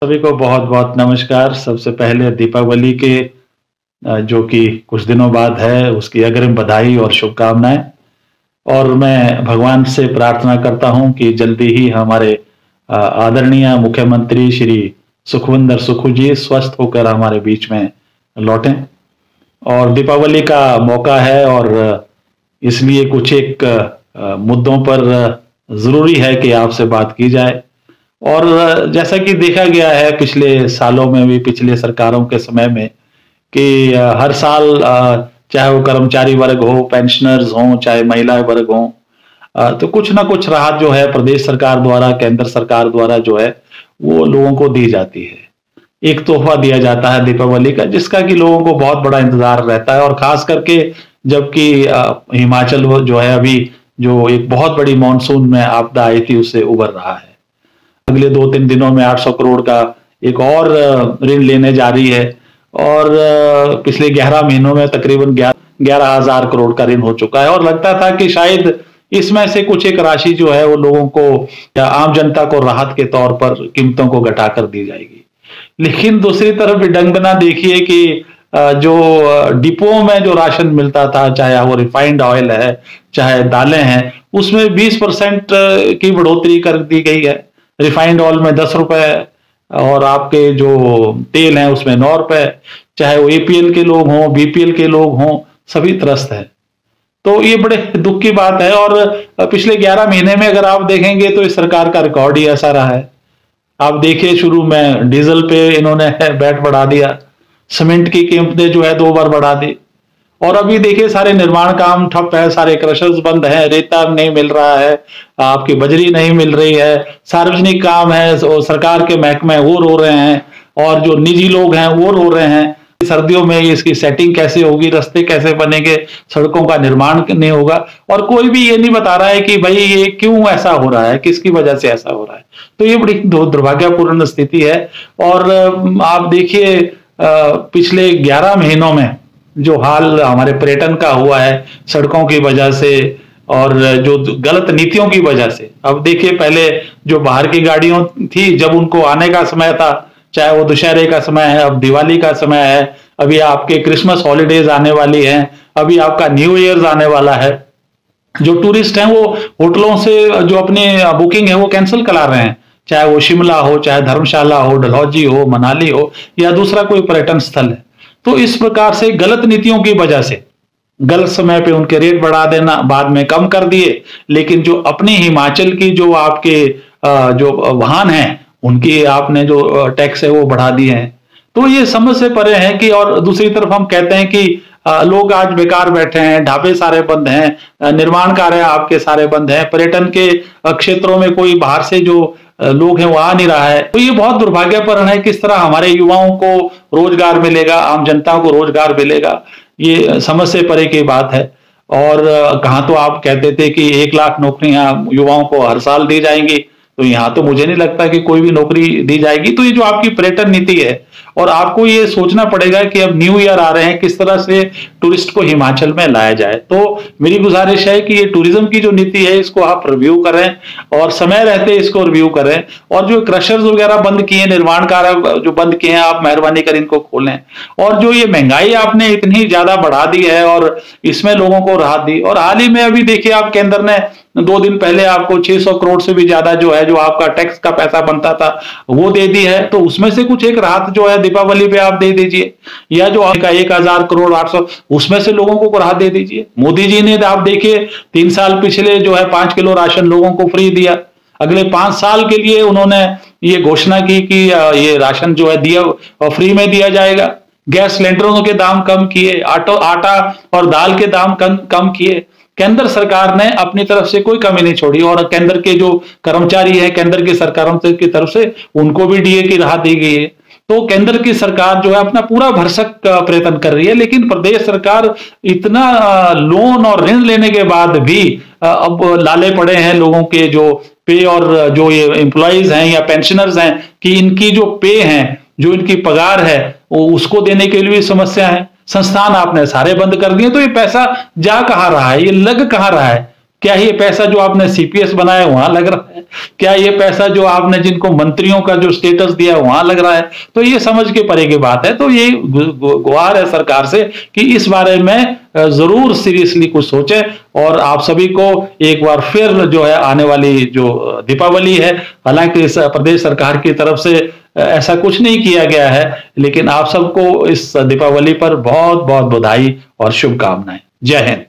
सभी को बहुत बहुत नमस्कार। सबसे पहले दीपावली के जो कि कुछ दिनों बाद है, उसकी अग्रिम बधाई और शुभकामनाएं। और मैं भगवान से प्रार्थना करता हूं कि जल्दी ही हमारे आदरणीय मुख्यमंत्री श्री सुखविंदर सुक्खू जी स्वस्थ होकर हमारे बीच में लौटें। और दीपावली का मौका है और इसलिए कुछ एक मुद्दों पर जरूरी है कि आपसे बात की जाए। और जैसा कि देखा गया है पिछले सालों में भी, पिछले सरकारों के समय में, कि हर साल चाहे वो कर्मचारी वर्ग हो, पेंशनर्स हों, चाहे महिला वर्ग हों, तो कुछ ना कुछ राहत जो है प्रदेश सरकार द्वारा, केंद्र सरकार द्वारा जो है वो लोगों को दी जाती है। एक तोहफा दिया जाता है दीपावली का, जिसका कि लोगों को बहुत बड़ा इंतजार रहता है। और खास करके जबकि हिमाचल वो जो है अभी जो एक बहुत बड़ी मानसून में आपदा आई थी उससे उबर रहा है। अगले 2-3 दिनों में 800 करोड़ का एक और ऋण लेने जा रही है। और पिछले 11 महीनों में तकरीबन 11,000 करोड़ का ऋण हो चुका है। और लगता था कि शायद इसमें से कुछ एक राशि जो है वो लोगों को या आम जनता को राहत के तौर पर कीमतों को घटाकर दी जाएगी। लेकिन दूसरी तरफ विडंबना देखिए कि जो डिपो में जो राशन मिलता था, चाहे वो रिफाइंड ऑयल है, चाहे दालें हैं, उसमें 20% की बढ़ोतरी कर दी गई है। रिफाइंड ऑयल में 10 रुपए और आपके जो तेल हैं उसमें 9 रुपए। चाहे वो एपीएल के लोग हों, बीपीएल के लोग हों, सभी त्रस्त हैं। तो ये बड़े दुख की बात है। और पिछले 11 महीने में अगर आप देखेंगे तो इस सरकार का रिकॉर्ड ही ऐसा रहा है। आप देखिए, शुरू में डीजल पे इन्होंने वैट बढ़ा दिया, सीमेंट की कीमतें जो है 2 बार बढ़ा दी। और अभी देखिए सारे निर्माण काम ठप है, सारे क्रशर्स बंद हैं, रेता नहीं मिल रहा है, आपकी बजरी नहीं मिल रही है, सार्वजनिक काम है, सरकार के महकमे वो रो रहे हैं और जो निजी लोग हैं वो रो रहे हैं। सर्दियों में इसकी सेटिंग कैसे होगी, रास्ते कैसे बनेंगे, सड़कों का निर्माण नहीं होगा। और कोई भी ये नहीं बता रहा है कि भाई ये क्यों ऐसा हो रहा है, किसकी वजह से ऐसा हो रहा है। तो ये बड़ी दुर्भाग्यपूर्ण स्थिति है। और आप देखिए पिछले 11 महीनों में जो हाल हमारे पर्यटन का हुआ है सड़कों की वजह से और जो गलत नीतियों की वजह से। अब देखिए, पहले जो बाहर की गाड़ियों थी, जब उनको आने का समय था, चाहे वो दशहरे का समय है, अब दिवाली का समय है, अभी आपके क्रिसमस हॉलीडेज आने वाली हैं, अभी आपका न्यू ईयर आने वाला है, जो टूरिस्ट हैं वो होटलों से जो अपनी बुकिंग है वो कैंसिल करा रहे हैं। चाहे वो शिमला हो, चाहे धर्मशाला हो, डलहौजी हो, मनाली हो, या दूसरा कोई पर्यटन स्थल है। तो इस प्रकार से गलत नीतियों की वजह से गलत समय पे उनके रेट बढ़ा देना, बाद में कम कर दिए, लेकिन जो अपने हिमाचल की जो आपके जो वाहन हैं उनकी आपने जो टैक्स है वो बढ़ा दिए हैं। तो ये समझ से परे है कि, और दूसरी तरफ हम कहते हैं कि लोग आज बेकार बैठे हैं, ढाबे सारे बंद हैं, निर्माण कार्य आपके सारे बंद हैं, पर्यटन के क्षेत्रों में कोई बाहर से जो लोग हैं वो आ नहीं रहा है। तो ये बहुत दुर्भाग्यपूर्ण है। किस तरह हमारे युवाओं को रोजगार मिलेगा, आम जनता को रोजगार मिलेगा, ये समझ से परे की बात है। और कहाँ तो आप कहते थे कि 1 लाख नौकरियां युवाओं को हर साल दी जाएंगी, तो यहाँ तो मुझे नहीं लगता कि कोई भी नौकरी दी जाएगी। तो ये जो आपकी पर्यटन नीति है, और आपको ये सोचना पड़ेगा कि अब न्यू ईयर आ रहे हैं, किस तरह से टूरिस्ट को हिमाचल में लाया जाए। तो मेरी गुजारिश है कि ये टूरिज्म की जो नीति है इसको आप रिव्यू करें और समय रहते इसको रिव्यू करें। और जो क्रशर्स वगैरह बंद किए, निर्माण कार्य जो बंद किए हैं, आप मेहरबानी कर इनको खोलें। और जो ये महंगाई आपने इतनी ज्यादा बढ़ा दी है और इसमें लोगों को राहत दी। और हाल ही में अभी देखिए, आप केंद्र ने 2 दिन पहले आपको 600 करोड़ से भी ज्यादा जो है, जो आपका टैक्स का पैसा बनता था, वो दे दी है। तो उसमें से कुछ एक राहत जो है दीपावली पे आप दे दीजिए, या जो आपका 1,000 करोड़ 800, उसमें से लोगों को राहत दे दीजिए। मोदी जी ने आप देखिए 3 साल पिछले जो है 5 किलो राशन लोगों को फ्री दिया। अगले 5 साल के लिए उन्होंने ये घोषणा की कि ये राशन जो है दिया फ्री में दिया जाएगा। गैस सिलेंडरों के दाम कम किए, आटा और दाल के दाम कम किए। केंद्र सरकार ने अपनी तरफ से कोई कमी नहीं छोड़ी। और केंद्र के जो कर्मचारी हैं, केंद्र की सरकारों की तरफ से उनको भी डीए की राहत दी गई है। तो केंद्र की सरकार जो है अपना पूरा भरसक प्रयत्न कर रही है। लेकिन प्रदेश सरकार इतना लोन और ऋण लेने के बाद भी अब लाले पड़े हैं लोगों के जो पे, और जो ये एम्प्लॉइज हैं या पेंशनर्स हैं, कि इनकी जो पे है, जो इनकी पगार है, वो उसको देने के लिए समस्या है। संस्थान आपने सारे बंद कर दिए, तो ये पैसा जा कहां रहा है, ये लग कहां रहा है। क्या ये पैसा जो आपने सीपीएस बनाया वहां लग रहा है? क्या ये पैसा जो आपने जिनको मंत्रियों का जो स्टेटस दिया वहां लग रहा है? तो ये समझ के परे की बात है। तो ये गुहार है सरकार से कि इस बारे में जरूर सीरियसली कुछ सोचे, और आप सभी को एक बार फिर जो है आने वाली जो दीपावली है, हालांकि इस प्रदेश सरकार की तरफ से ऐसा कुछ नहीं किया गया है, लेकिन आप सबको इस दीपावली पर बहुत बहुत बधाई और शुभकामनाएं। जय हिंद।